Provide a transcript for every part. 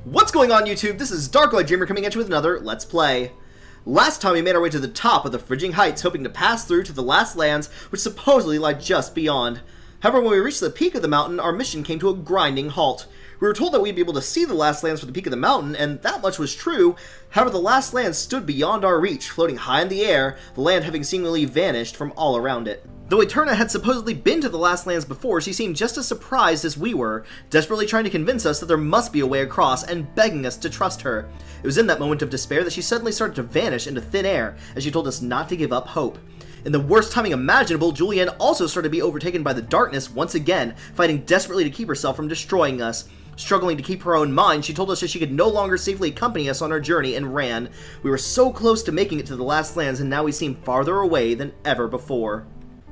What's going on, YouTube? This is Darklight Dreamer coming at you with another Let's Play. Last time we made our way to the top of the Fridging Heights, hoping to pass through to the last lands, which supposedly lie just beyond. However, when we reached the peak of the mountain, our mission came to a grinding halt. We were told that we'd be able to see the last lands from the peak of the mountain, and that much was true. However, the last land stood beyond our reach, floating high in the air, the land having seemingly vanished from all around it. Though Eterna had supposedly been to the last lands before, she seemed just as surprised as we were, desperately trying to convince us that there must be a way across and begging us to trust her. It was in that moment of despair that she suddenly started to vanish into thin air as she told us not to give up hope. In the worst timing imaginable, Julienne also started to be overtaken by the darkness once again, fighting desperately to keep herself from destroying us. Struggling to keep her own mind, she told us that she could no longer safely accompany us on our journey and ran. We were so close to making it to the last lands, and now we seem farther away than ever before.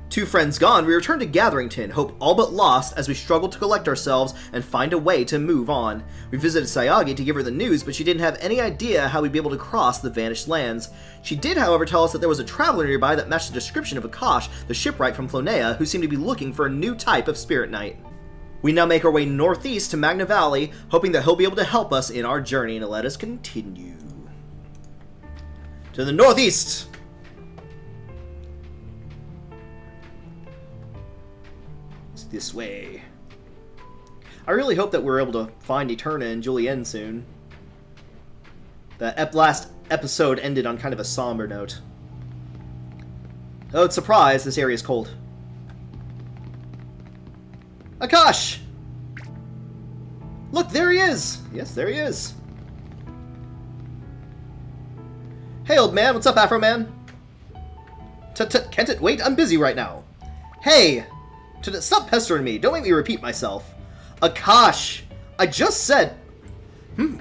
Two friends gone, we returned to Gatherington, hope all but lost as we struggled to collect ourselves and find a way to move on. We visited Sayagi to give her the news, but she didn't have any idea how we'd be able to cross the vanished lands. She did, however, tell us that there was a traveler nearby that matched the description of Akash, the shipwright from Flonea, who seemed to be looking for a new type of spirit knight. We now make our way northeast to Magna Valley, hoping that he'll be able to help us in our journey, and let us continue. To the northeast! This way. I really hope that we're able to find Eterna and Julienne soon. The last episode ended on kind of a somber note. Oh, surprise, this area is cold. Akash! Look, there he is! Yes, there he is. Hey, old man, what's up, Afro Man? Can't it wait? I'm busy right now. Hey! Stop pestering me. Don't make me repeat myself. Akash! I just said...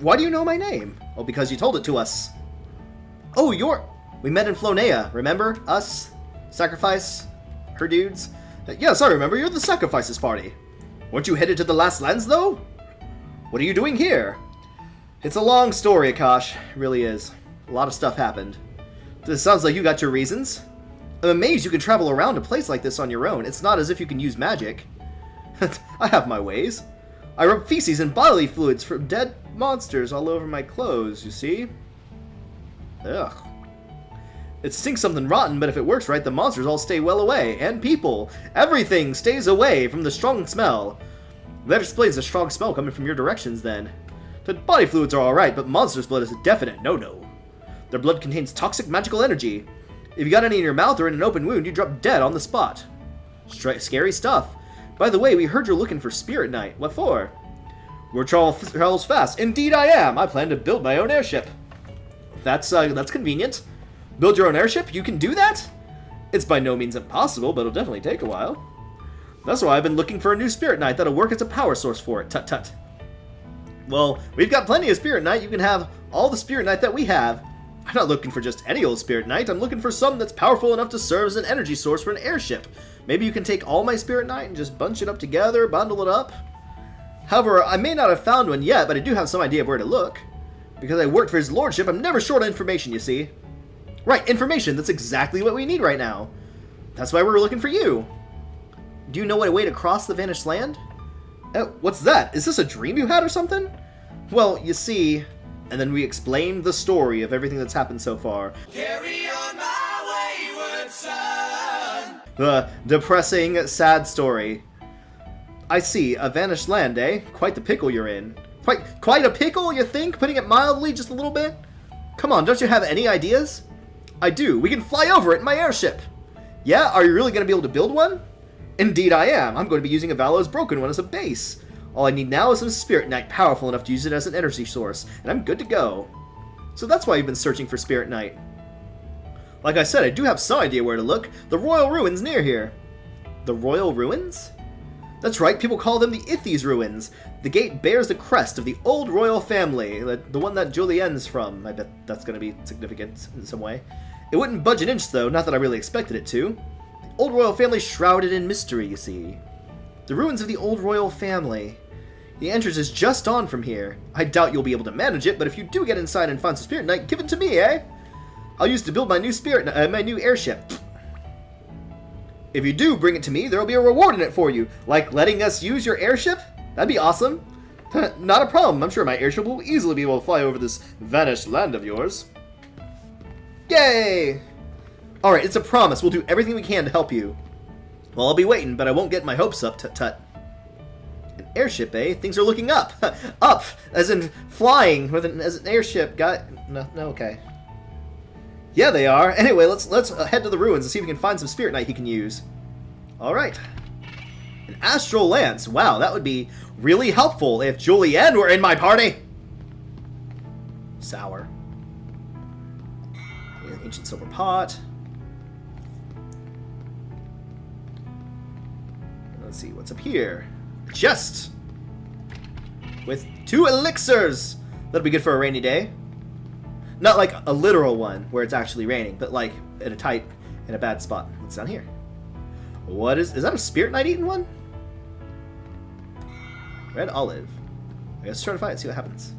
Why do you know my name? Well, because you told it to us. Oh, we met in Flonea, remember? Us? Sacrifice? Her dudes? Yes, I remember. You're the Sacrifices party. Weren't you headed to the last lands, though? What are you doing here? It's a long story, Akash. It really is. A lot of stuff happened. This sounds like you got your reasons. I'm amazed you can travel around a place like this on your own. It's not as if you can use magic. I have my ways. I rub feces and bodily fluids from dead monsters all over my clothes, you see? Ugh. It stinks something rotten, but if it works right, the monsters all stay well away. And people. Everything stays away from the strong smell. That explains the strong smell coming from your directions, then. The body fluids are alright, but monsters' blood is a definite no-no. Their blood contains toxic magical energy. If you got any in your mouth or in an open wound, you drop dead on the spot. Scary stuff. By the way, we heard you're looking for Spirit Knight. What for? Word travels fast. Indeed I am. I plan to build my own airship. That's convenient. Build your own airship? You can do that? It's by no means impossible, but it'll definitely take a while. That's why I've been looking for a new Spirit Knight that'll work as a power source for it. Tut tut. Well, we've got plenty of Spirit Knight. You can have all the Spirit Knight that we have. I'm not looking for just any old Spirit Knight. I'm looking for some that's powerful enough to serve as an energy source for an airship. Maybe you can take all my Spirit Knight and just bunch it up together, bundle it up. However, I may not have found one yet, but I do have some idea of where to look. Because I worked for his lordship, I'm never short on information, you see. Right, information. That's exactly what we need right now. That's why we're looking for you. Do you know a way to cross the vanished land? What's that? Is this a dream you had or something? Well, you see... And then we explained the story of everything that's happened so far. Carry on my wayward son. The depressing, sad story. I see, a vanished land, eh? Quite the pickle you're in. Quite a pickle, you think? Putting it mildly, just a little bit? Come on, don't you have any ideas? I do. We can fly over it in my airship. Yeah? Are you really going to be able to build one? Indeed I am. I'm going to be using a Valo's broken one as a base. All I need now is some Spirit Knight powerful enough to use it as an energy source, and I'm good to go. So that's why you've been searching for Spirit Knight. Like I said, I do have some idea where to look. The Royal Ruins near here. The Royal Ruins? That's right, people call them the Ithies Ruins. The gate bears the crest of the old royal family, the one that Julienne's from. I bet that's going to be significant in some way. It wouldn't budge an inch, though, not that I really expected it to. The old royal family shrouded in mystery, you see. The ruins of the old royal family. The entrance is just on from here. I doubt you'll be able to manage it, but if you do get inside and find some Spirit Knight, give it to me, eh? I'll use it to build my new my new airship. If you do bring it to me, there'll be a reward in it for you, like letting us use your airship. That'd be awesome. Not a problem. I'm sure my airship will easily be able to fly over this vanished land of yours. Yay! Alright, it's a promise. We'll do everything we can to help you. Well, I'll be waiting, but I won't get my hopes up, tut-tut. An airship, eh? Things are looking up. Up! As in flying as an airship. No, okay. Yeah, they are. Anyway, let's head to the ruins and see if we can find some Spirit Knight he can use. Alright. An Astral Lance. Wow, that would be really helpful if Julienne were in my party. Sour. Ancient Silver Pot. Let's see, what's up here? Chest! With 2 elixirs! That'll be good for a rainy day. Not like a literal one, where it's actually raining, but like in a bad spot. What's down here? What is that a Spirit Knight eating one? Red olive. I guess try to find it, see what happens.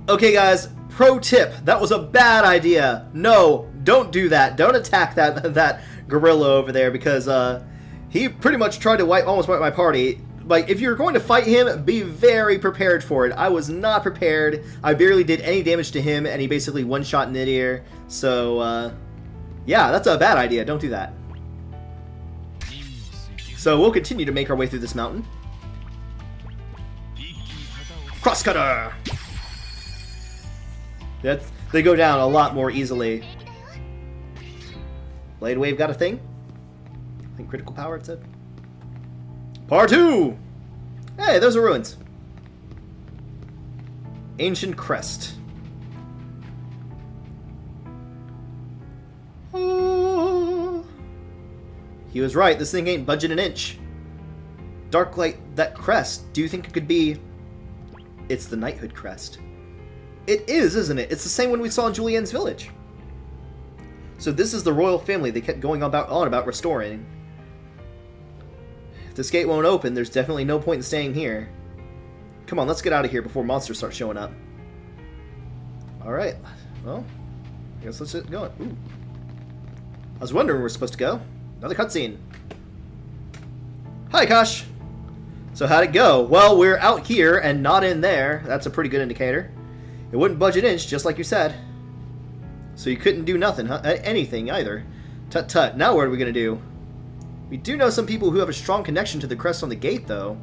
Okay guys, pro tip, that was a bad idea. No, don't do that. Don't attack that gorilla over there, because he pretty much tried to almost wipe my party. Like, if you're going to fight him, be very prepared for it. I was not prepared. I barely did any damage to him, and he basically one-shot Nidir. So, yeah, that's a bad idea. Don't do that. So, we'll continue to make our way through this mountain. Crosscutter! They go down a lot more easily. Blade Wave got a thing? I think critical power, it said. Part 2! Hey, those are ruins. Ancient Crest. Oh. He was right, this thing ain't budging an inch. Darklight, that crest, do you think it could be... It's the Knighthood Crest. It is, isn't it? It's the same one we saw in Julienne's village. So this is the royal family they kept going on about restoring. If this gate won't open, there's definitely no point in staying here. Come on, let's get out of here before monsters start showing up. Alright. Well, I guess let's get going. Ooh. I was wondering where we're supposed to go. Another cutscene. Hi, Kosh. So how'd it go? Well, we're out here and not in there. That's a pretty good indicator. It wouldn't budge an inch, just like you said. So you couldn't do nothing, huh? Anything, either. Tut-tut. Now what are we gonna do? We do know some people who have a strong connection to the crest on the gate, though.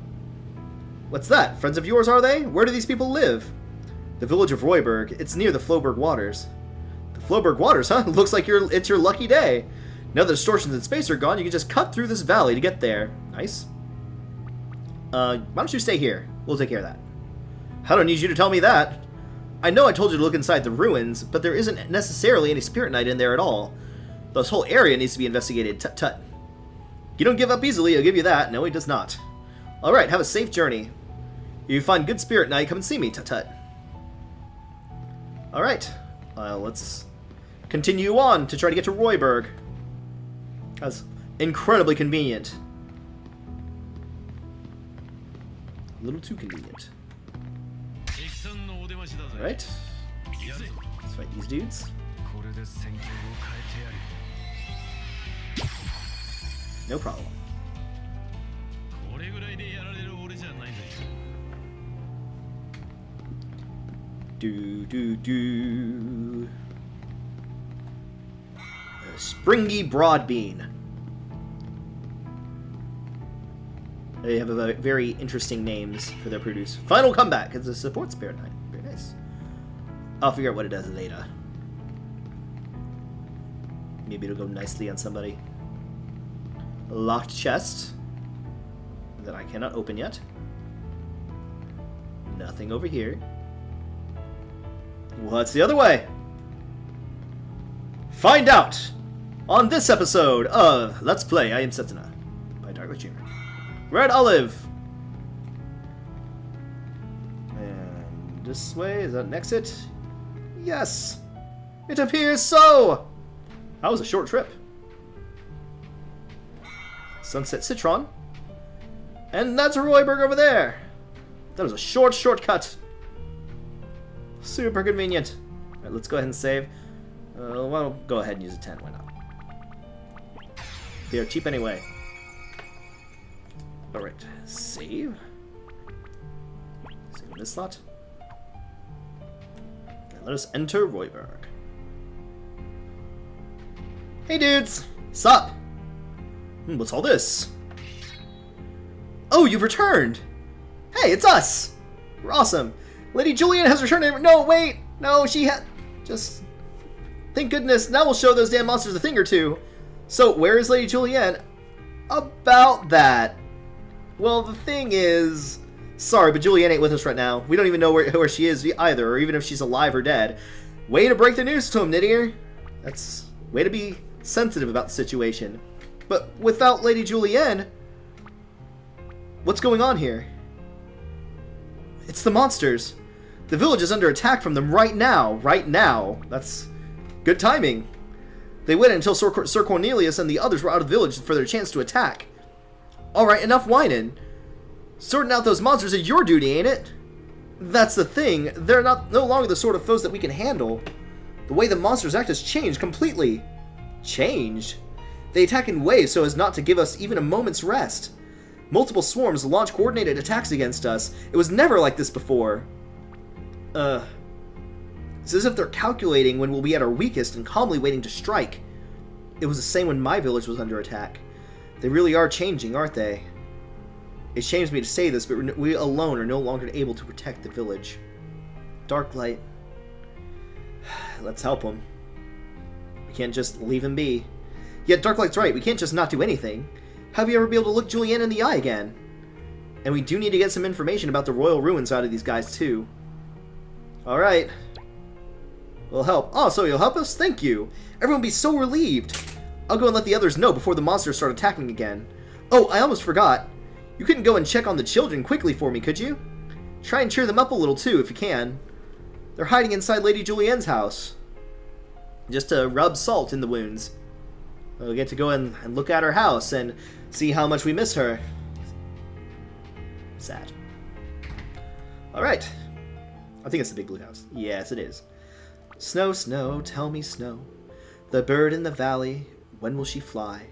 What's that? Friends of yours, are they? Where do these people live? The village of Royberg. It's near the Floberg Waters. The Floberg Waters, huh? Looks like it's your lucky day. Now the distortions in space are gone, you can just cut through this valley to get there. Nice. Why don't you stay here? We'll take care of that. I don't need you to tell me that. I know I told you to look inside the ruins, but there isn't necessarily any Spirit Knight in there at all. This whole area needs to be investigated. Tut-tut. You don't give up easily, I'll give you that. No, he does not. Alright, have a safe journey. If you find good Spirit Knight, come and see me, tut-tut. Alright, let's continue on to try to get to Royberg. That's incredibly convenient. A little too convenient. Alright. Let's fight these dudes. No problem. Springy Broadbean. They have a very interesting names for their produce. Final Comeback. It's a support Spirit Knight. Very nice. I'll figure out what it does later. Maybe it'll go nicely on somebody. A locked chest that I cannot open yet. Nothing over here. What's the other way? Find out on this episode of Let's Play I Am Setsuna by Darklight Dreamer. Red olive. And this way, is that an exit? Yes! It appears so! That was a short trip. Sunset Citron. And that's Royberg over there. That was a shortcut. Super convenient. Alright, let's go ahead and save. Well, go ahead and use a 10, why not? They are cheap anyway. Alright, save. this slot. And let us enter Royberg. Hey dudes! Sup? What's all this? Oh, you've returned! Hey, it's us! We're awesome! Lady Julian has returned. No, wait! No, she had... Just... Thank goodness, now we'll show those damn monsters a thing or two. So, where is Lady Julian? About that. Well, the thing is... Sorry, but Julian ain't with us right now. We don't even know where she is either, or even if she's alive or dead. Way to break the news to him, Nidier. That's... Way to be sensitive about the situation. But without Lady Julian... What's going on here? It's the monsters. The village is under attack from them right now. Right now. That's good timing. They waited until Sir Cornelius and the others were out of the village for their chance to attack. Alright, enough whining. Sorting out those monsters is your duty, ain't it? That's the thing. They're no longer the sort of foes that we can handle. The way the monsters act has changed completely. Changed? They attack in waves so as not to give us even a moment's rest. Multiple swarms launch coordinated attacks against us. It was never like this before. It's as if they're calculating when we'll be at our weakest and calmly waiting to strike. It was the same when my village was under attack. They really are changing, aren't they? It shames me to say this, but we alone are no longer able to protect the village. Darklight. Let's help him. We can't just leave him be. Yet Darklight's right, we can't just not do anything. How have you ever be able to look Julianne in the eye again? And we do need to get some information about the royal ruins out of these guys too. Alright. We'll help. Oh, so you'll help us? Thank you. Everyone will be so relieved. I'll go and let the others know before the monsters start attacking again. Oh, I almost forgot. You couldn't go and check on the children quickly for me, could you? Try and cheer them up a little too, if you can. They're hiding inside Lady Julianne's house. Just to rub salt in the wounds. We'll get to go and look at her house and see how much we miss her. Sad. Alright. I think it's the big blue house. Yes, it is. Snow, snow, tell me snow. The bird in the valley, when will she fly?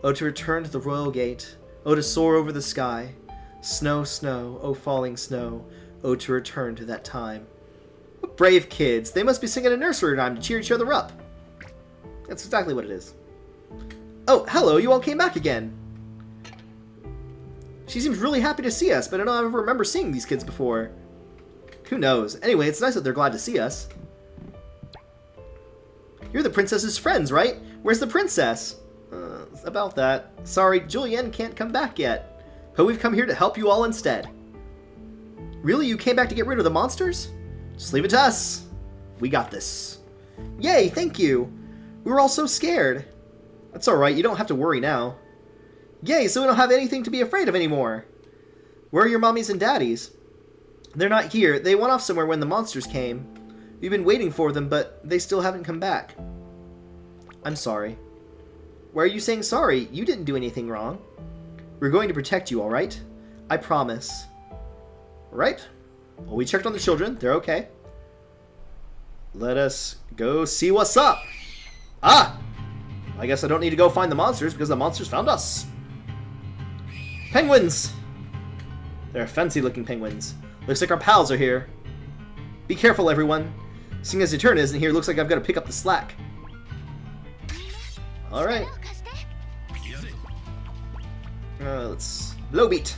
Oh, to return to the royal gate. Oh, to soar over the sky. Snow, snow, oh falling snow. Oh, to return to that time. What brave kids. They must be singing a nursery rhyme to cheer each other up. That's exactly what it is. Oh, hello, you all came back again. She seems really happy to see us, but I don't ever remember seeing these kids before. Who knows? Anyway, it's nice that they're glad to see us. You're the princess's friends, right? Where's the princess? About that. Sorry, Julianne can't come back yet. But we've come here to help you all instead. Really? You came back to get rid of the monsters? Just leave it to us. We got this. Yay, thank you. We were all so scared. That's alright, you don't have to worry now. Yay, so we don't have anything to be afraid of anymore. Where are your mommies and daddies? They're not here. They went off somewhere when the monsters came. We've been waiting for them, but they still haven't come back. I'm sorry. Why are you saying sorry? You didn't do anything wrong. We're going to protect you, alright? I promise. Alright. Well, we checked on the children. They're okay. Let us go see what's up. Ah! I guess I don't need to go find the monsters because the monsters found us. Penguins! They're fancy-looking penguins. Looks like our pals are here. Be careful, everyone. Seeing as Eterna isn't here, looks like I've got to pick up the slack. Alright. Let's... Low beat.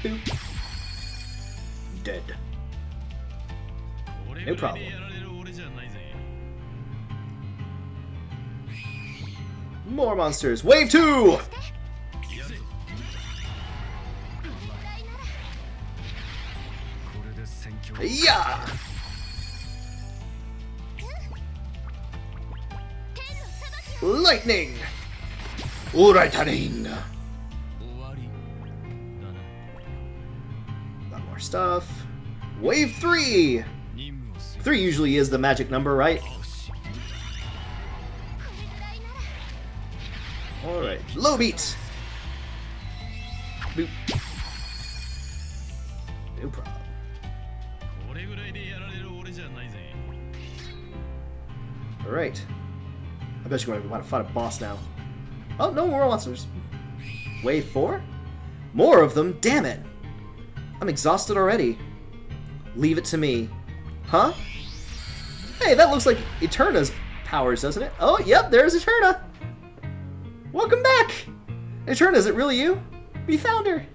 Boop. Dead. No problem. More monsters. Wave 2! Yeah! Lightning! Uraitaring! Got more stuff. Wave 3! 3 usually is the magic number, right? Alright, low beat! Boop. No problem. Alright. I bet you're going to want to fight a boss now. Oh, no more monsters. Wave 4? More of them? Damn it! I'm exhausted already. Leave it to me. Huh? Hey, that looks like Eterna's powers, doesn't it? Oh, yep, there's Eterna. Welcome back. Eterna, is it really you? We found her.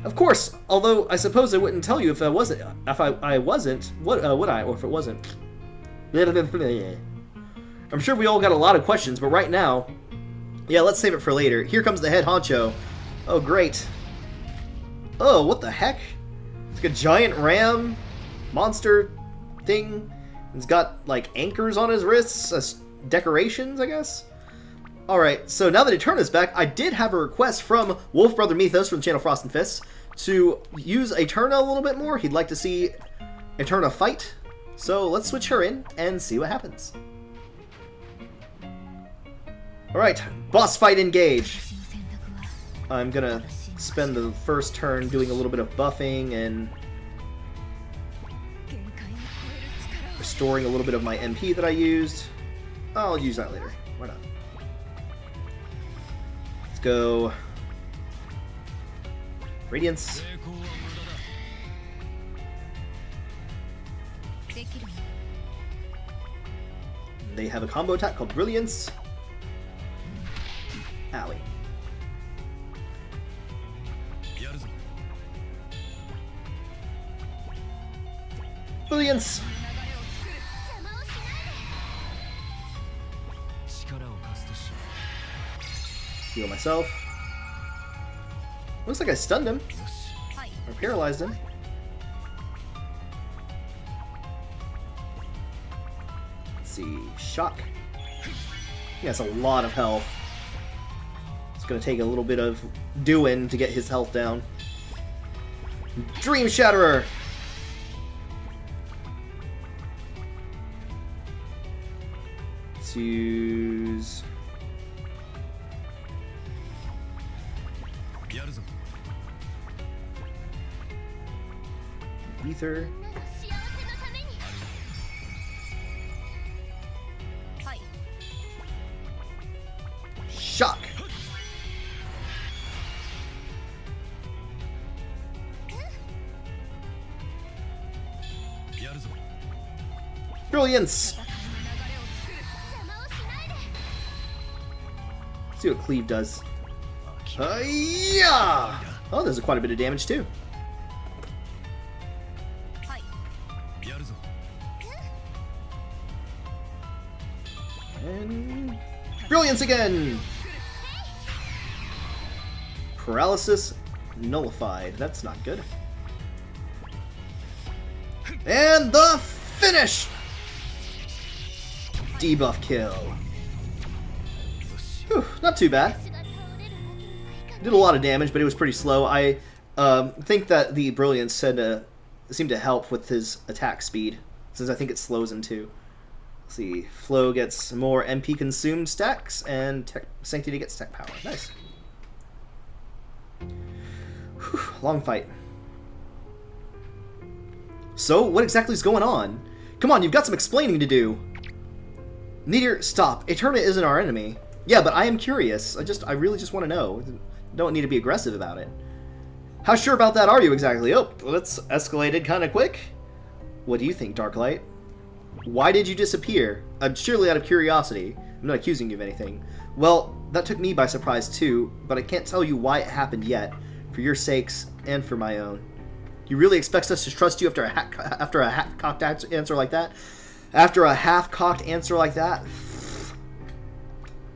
Of course, although I suppose I wouldn't tell you if I wasn't. If I wasn't, would I? Or if it wasn't. I'm sure we all got a lot of questions, but right now, yeah, let's save it for later. Here comes the head honcho. Oh, great. Oh, what the heck? It's like a giant ram monster thing. It's got, like, anchors on his wrists as decorations, I guess? Alright, so now that Eterna's back, I did have a request from Wolf Brother Mythos from the channel Frost and Fists to use Eterna a little bit more. He'd like to see Eterna fight. So let's switch her in and see what happens. Alright, boss fight engage. I'm gonna spend the first turn doing a little bit of buffing and restoring a little bit of my MP that I used. I'll use that later. Why not? Let's go. Radiance. They have a combo attack called Brilliance. Owie. Brilliance. Heal myself. Looks like I stunned him. Or paralyzed him. Let's see. Shock. He has a lot of health. It's gonna take a little bit of doing to get his health down. Dream Shatterer! Let's use... Ether. Shock. Brilliance. Let's see what Cleave does. Yeah. Oh, there's quite a bit of damage too. And Brilliance again! Paralysis nullified. That's not good. And the finish! Debuff kill. Whew, not too bad. Did a lot of damage, but it was pretty slow. I think that the Brilliance seemed to help with his attack speed, since I think it slows him too. Let's see, Flow gets more MP consumed stacks, and Sanctity gets tech power. Nice. Whew, long fight. So, what exactly is going on? Come on, you've got some explaining to do. Meteor, stop. Eterna isn't our enemy. Yeah, but I am curious. I really just want to know. Don't need to be aggressive about it. How sure about that are you exactly? Oh, well, that's escalated kind of quick. What do you think, Darklight? Why did you disappear? I'm surely out of curiosity. I'm not accusing you of anything. Well, that took me by surprise too, but I can't tell you why it happened yet, for your sakes and for my own. You really expect us to trust you after a half-cocked answer like that? After a half-cocked answer like that?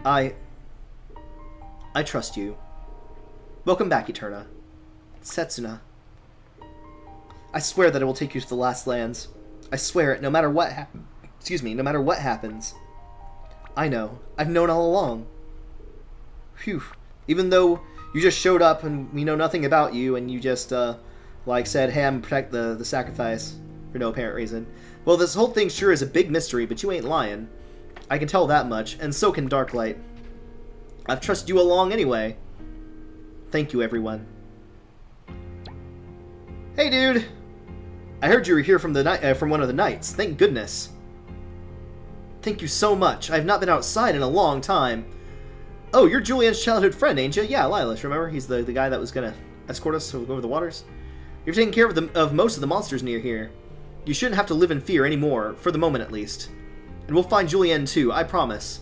I trust you. Welcome back, Eterna. Setsuna. I swear that I will take you to the Last Lands. I swear it, no matter what no matter what happens. I know. I've known all along. Phew. Even though you just showed up and we know nothing about you and you just, like said, hey, I'm protect the sacrifice for no apparent reason. Well, this whole thing sure is a big mystery, but you ain't lying. I can tell that much, and so can Darklight. I've trusted you along anyway. Thank you, everyone. Hey, dude! I heard you were here from from one of the knights. Thank goodness. Thank you so much. I've not been outside in a long time. Oh, you're Julian's childhood friend, ain't you? Yeah, Lilas, remember? He's the guy that was gonna escort us over the waters. You've taken care of most of the monsters near here. You shouldn't have to live in fear anymore, for the moment at least. And we'll find Julienne too, I promise.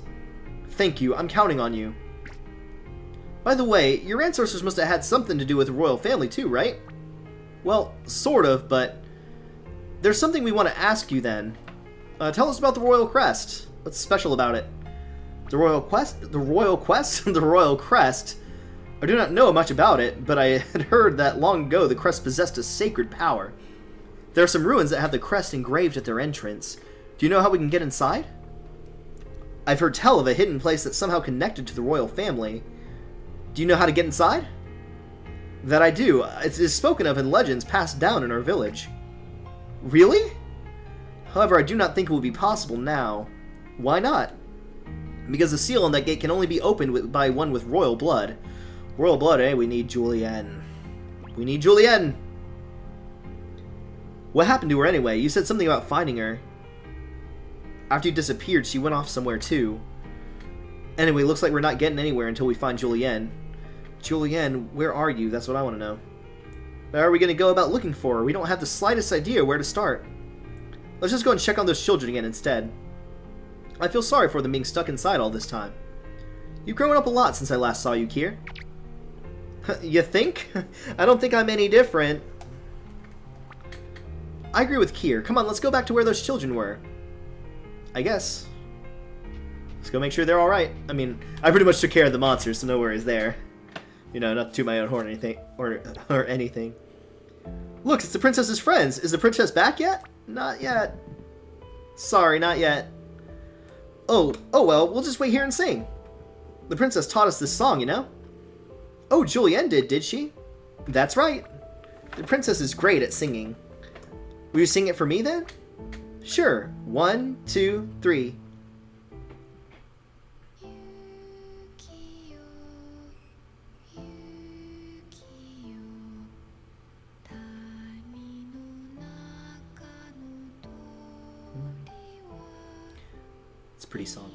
Thank you, I'm counting on you. By the way, your ancestors must have had something to do with the royal family too, right? Well, sort of, but there's something we want to ask you then. Tell us about the royal crest. What's special about it? The royal quest? The royal quest? The royal crest? I do not know much about it, but I had heard that long ago the crest possessed a sacred power. There are some ruins that have the crest engraved at their entrance. Do you know how we can get inside? I've heard tell of a hidden place that's somehow connected to the royal family. Do you know how to get inside? That I do. It is spoken of in legends passed down in our village. Really? However, I do not think it will be possible now. Why not? Because the seal on that gate can only be opened by one with royal blood. Royal blood, eh? We need Julienne. We need Julienne! What happened to her anyway? You said something about finding her. After you disappeared, she went off somewhere too. Anyway, looks like we're not getting anywhere until we find Julienne. Julienne, where are you? That's what I want to know. How are we going to go about looking for her? We don't have the slightest idea where to start. Let's just go and check on those children again instead. I feel sorry for them being stuck inside all this time. You've grown up a lot since I last saw you, Kier. You think? I don't think I'm any different. I agree with Kier. Come on, let's go back to where those children were. I guess. Let's go make sure they're alright. I mean, I pretty much took care of the monsters, so no worries there. You know, not to toot my own horn or anything. Or anything. Look, it's the princess's friends. Is the princess back yet? Not yet. Sorry, not yet. Oh well, we'll just wait here and sing. The princess taught us this song, you know? Oh, Julienne did she? That's right. The princess is great at singing. Will you sing it for me then? Sure. 1, 2, 3. It's a pretty song.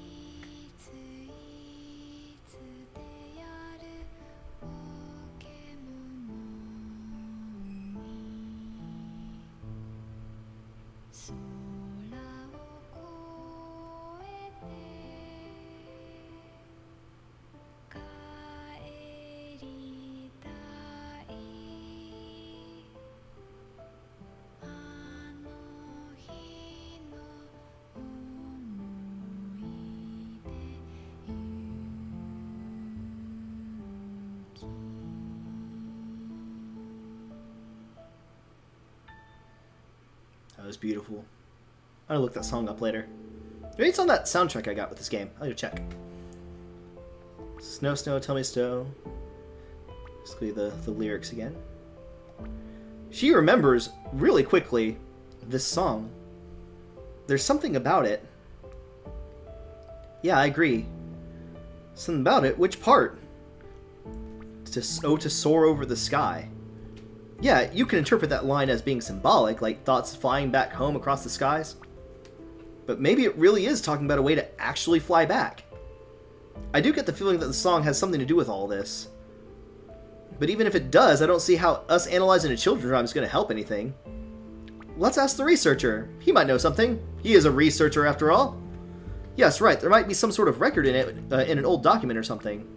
That was beautiful. I'm gonna look that song up later. Maybe it's on that soundtrack I got with this game. I'll go check. Snow, snow, tell me snow. Basically the lyrics again. She remembers really quickly this song. There's something about it. Yeah, I agree. Something about it. Which part? To soar over the sky. Yeah, you can interpret that line as being symbolic, like thoughts flying back home across the skies. But maybe it really is talking about a way to actually fly back. I do get the feeling that the song has something to do with all this. But even if it does, I don't see how us analyzing a children's rhyme is going to help anything. Let's ask the researcher. He might know something. He is a researcher after all. Yes, right, there might be some sort of record in it, in an old document or something.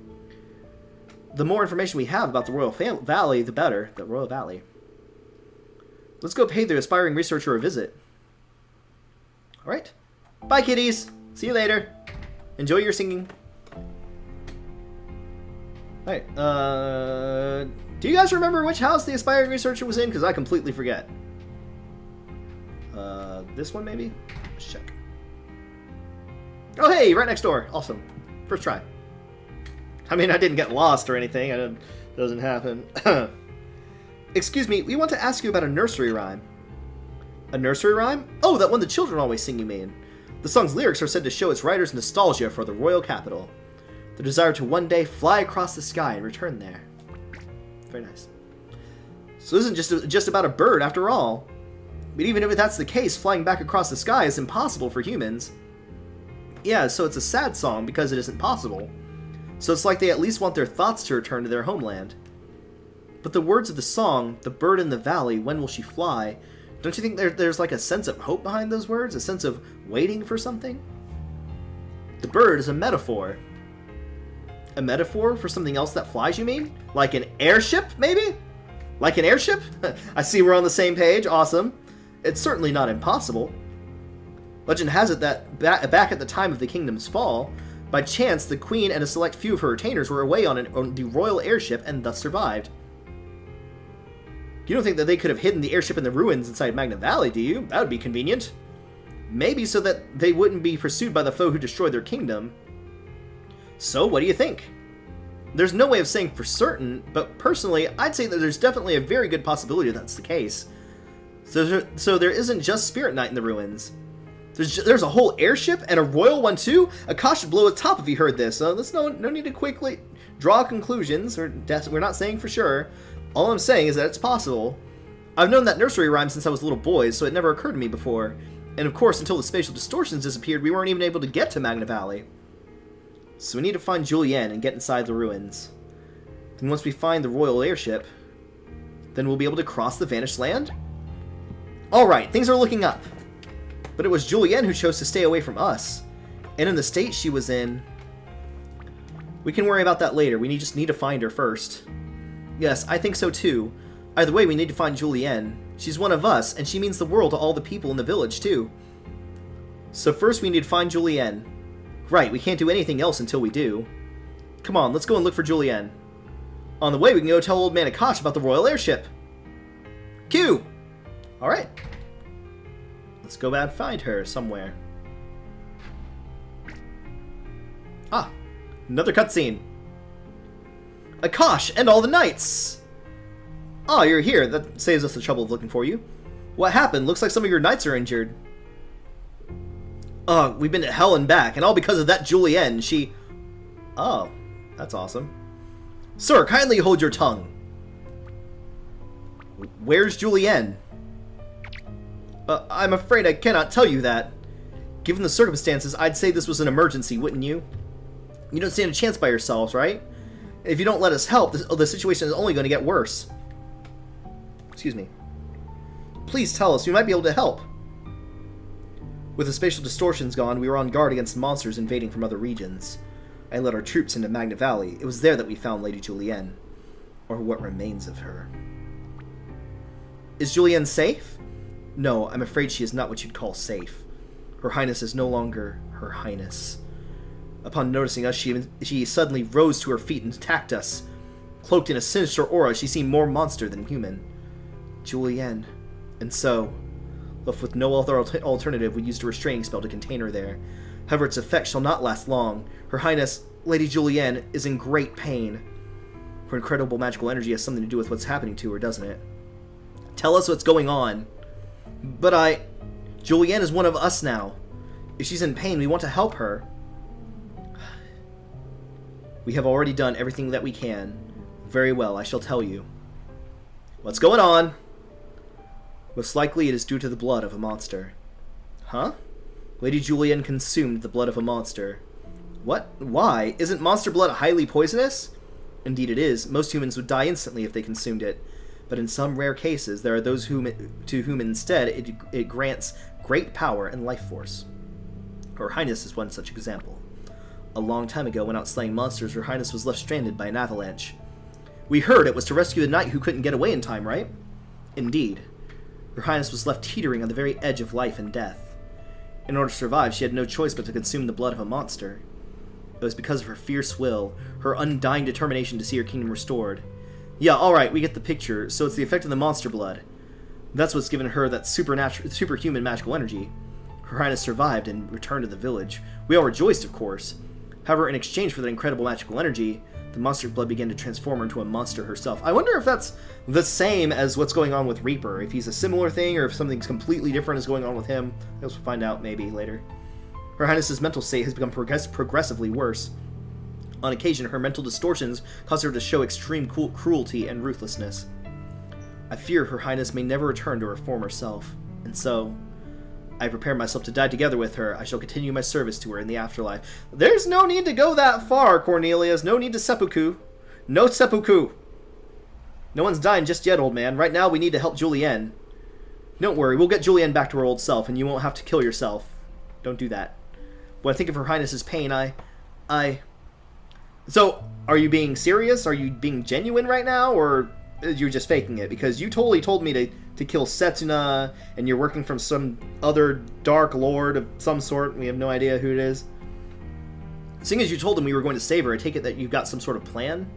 The more information we have about the Royal Valley, the better. The Royal Valley. Let's go pay the aspiring researcher a visit. Alright. Bye, kitties. See you later. Enjoy your singing. Alright. Do you guys remember which house the aspiring researcher was in? Because I completely forget. This one, maybe? Let's check. Oh, hey! Right next door. Awesome. First try. I mean, I didn't get lost or anything. It doesn't happen. Excuse me, we want to ask you about a nursery rhyme. A nursery rhyme? Oh, that one the children always sing, you mean. The song's lyrics are said to show its writer's nostalgia for the royal capital. The desire to one day fly across the sky and return there. Very nice. So this isn't just about a bird after all. But even if that's the case, flying back across the sky is impossible for humans. Yeah, so it's a sad song because it isn't possible. So it's like they at least want their thoughts to return to their homeland. But the words of the song, the bird in the valley, when will she fly? Don't you think there's like a sense of hope behind those words? A sense of waiting for something? The bird is a metaphor. A metaphor for something else that flies, you mean? Like an airship, maybe? Like an airship? I see we're on the same page. Awesome. It's certainly not impossible. Legend has it that back at the time of the kingdom's fall, by chance, the queen and a select few of her retainers were away on the royal airship and thus survived. You don't think that they could have hidden the airship in the ruins inside Magna Valley, do you? That would be convenient. Maybe so that they wouldn't be pursued by the foe who destroyed their kingdom. So, what do you think? There's no way of saying for certain, but personally, I'd say that there's definitely a very good possibility that's the case. So there isn't just Spirit Knight in the ruins. There's a whole airship, and a royal one too? Akash should blow its top if he heard this, so there's no need to quickly draw conclusions. We're not saying for sure. All I'm saying is that it's possible. I've known that nursery rhyme since I was a little boy, so it never occurred to me before. And of course, until the spatial distortions disappeared, we weren't even able to get to Magna Valley. So we need to find Julienne and get inside the ruins. And once we find the royal airship, then we'll be able to cross the vanished land? Alright, things are looking up. But it was Julienne who chose to stay away from us. And in the state she was in... We can worry about that later. We just need to find her first. Yes, I think so too. Either way, we need to find Julienne. She's one of us, and she means the world to all the people in the village too. So first we need to find Julienne. Right, we can't do anything else until we do. Come on, let's go and look for Julienne. On the way, we can go tell Old Man Akash about the royal airship. Q! Alright. Let's go and find her somewhere. Ah, another cutscene. Akash and all the knights! Ah, you're here. That saves us the trouble of looking for you. What happened? Looks like some of your knights are injured. We've been to hell and back, and all because of that Julienne. She... Oh, that's awesome. Sir, kindly hold your tongue. Where's Julienne? I'm afraid I cannot tell you that. Given the circumstances, I'd say this was an emergency, wouldn't you? You don't stand a chance by yourselves, right? If you don't let us help, the situation is only going to get worse. Excuse me. Please tell us, we might be able to help. With the spatial distortions gone, we were on guard against monsters invading from other regions. I led our troops into Magna Valley. It was there that we found Lady Julienne. Or what remains of her. Is Julienne safe? No, I'm afraid she is not what you'd call safe. Her Highness is no longer Her Highness. Upon noticing us, she suddenly rose to her feet and attacked us. Cloaked in a sinister aura, she seemed more monster than human. Julienne. And so, left with no other alternative, we used a restraining spell to contain her there. However, its effect shall not last long. Her Highness, Lady Julienne, is in great pain. Her incredible magical energy has something to do with what's happening to her, doesn't it? Tell us what's going on. But Julienne is one of us now. If she's in pain, we want to help her. We have already done everything that we can. Very well, I shall tell you. What's going on? Most likely it is due to the blood of a monster. Huh? Lady Julienne consumed the blood of a monster. What? Why? Isn't monster blood highly poisonous? Indeed it is. Most humans would die instantly if they consumed it. But in some rare cases, there are those to whom instead it grants great power and life force. Her Highness is one such example. A long time ago, when out slaying monsters, Her Highness was left stranded by an avalanche. We heard it was to rescue the knight who couldn't get away in time, right? Indeed. Her Highness was left teetering on the very edge of life and death. In order to survive, she had no choice but to consume the blood of a monster. It was because of her fierce will, her undying determination to see her kingdom restored. Yeah, alright, we get the picture. So it's the effect of the monster blood. That's what's given her that superhuman magical energy. Her Highness survived and returned to the village. We all rejoiced, of course. However, in exchange for that incredible magical energy, the monster blood began to transform her into a monster herself. I wonder if that's the same as what's going on with Reaper. If he's a similar thing, or if something completely different is going on with him. I guess we'll find out maybe later. Her Highness's mental state has become progressively worse. On occasion, her mental distortions cause her to show extreme cruelty and ruthlessness. I fear Her Highness may never return to her former self, and so I prepare myself to die together with her. I shall continue my service to her in the afterlife. There's no need to go that far, Cornelius. No need to seppuku. No seppuku. No one's dying just yet, old man. Right now, we need to help Julienne. Don't worry, we'll get Julienne back to her old self, and you won't have to kill yourself. Don't do that. When I think of Her Highness's pain, So, are you being serious? Are you being genuine right now, or you're just faking it? Because you totally told me to kill Setsuna, and you're working from some other dark lord of some sort. We have no idea who it is. Seeing as you told him we were going to save her, I take it that you've got some sort of plan?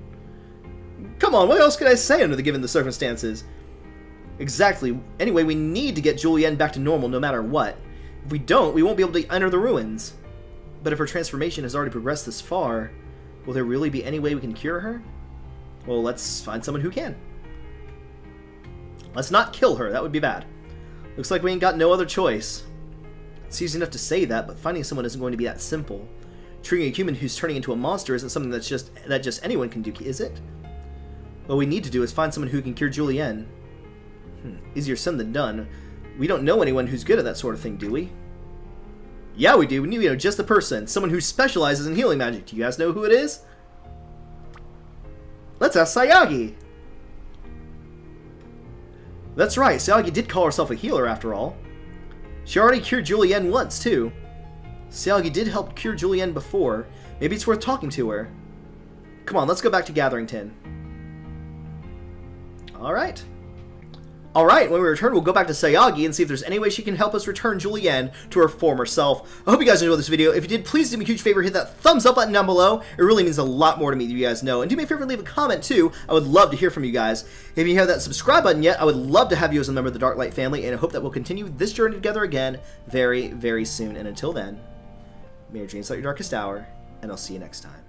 Come on, what else could I say under the given the circumstances? Exactly. Anyway, we need to get Julienne back to normal no matter what. If we don't, we won't be able to enter the ruins. But if her transformation has already progressed this far, will there really be any way we can cure her? Well, let's find someone who can. Let's not kill her, that would be bad. Looks like we ain't got no other choice. It's easy enough to say that, but finding someone isn't going to be that simple. Treating a human who's turning into a monster isn't something that just anyone can do, is it? What we need to do is find someone who can cure Julienne. Easier said than done. We don't know anyone who's good at that sort of thing, do we? Yeah, we do. We need, just the person. Someone who specializes in healing magic. Do you guys know who it is? Let's ask Sayagi. That's right. Sayagi did call herself a healer, after all. She already cured Julienne once, too. Sayagi did help cure Julienne before. Maybe it's worth talking to her. Come on, let's go back to Gatherington. Alright. Alright, when we return, we'll go back to Sayagi and see if there's any way she can help us return Julienne to her former self. I hope you guys enjoyed this video. If you did, please do me a huge favor, hit that thumbs up button down below. It really means a lot more to me that you guys know. And do me a favor and leave a comment too. I would love to hear from you guys. If you have that subscribe button yet, I would love to have you as a member of the Darklight family, and I hope that we'll continue this journey together again very, very soon. And until then, may your dreams light your darkest hour, and I'll see you next time.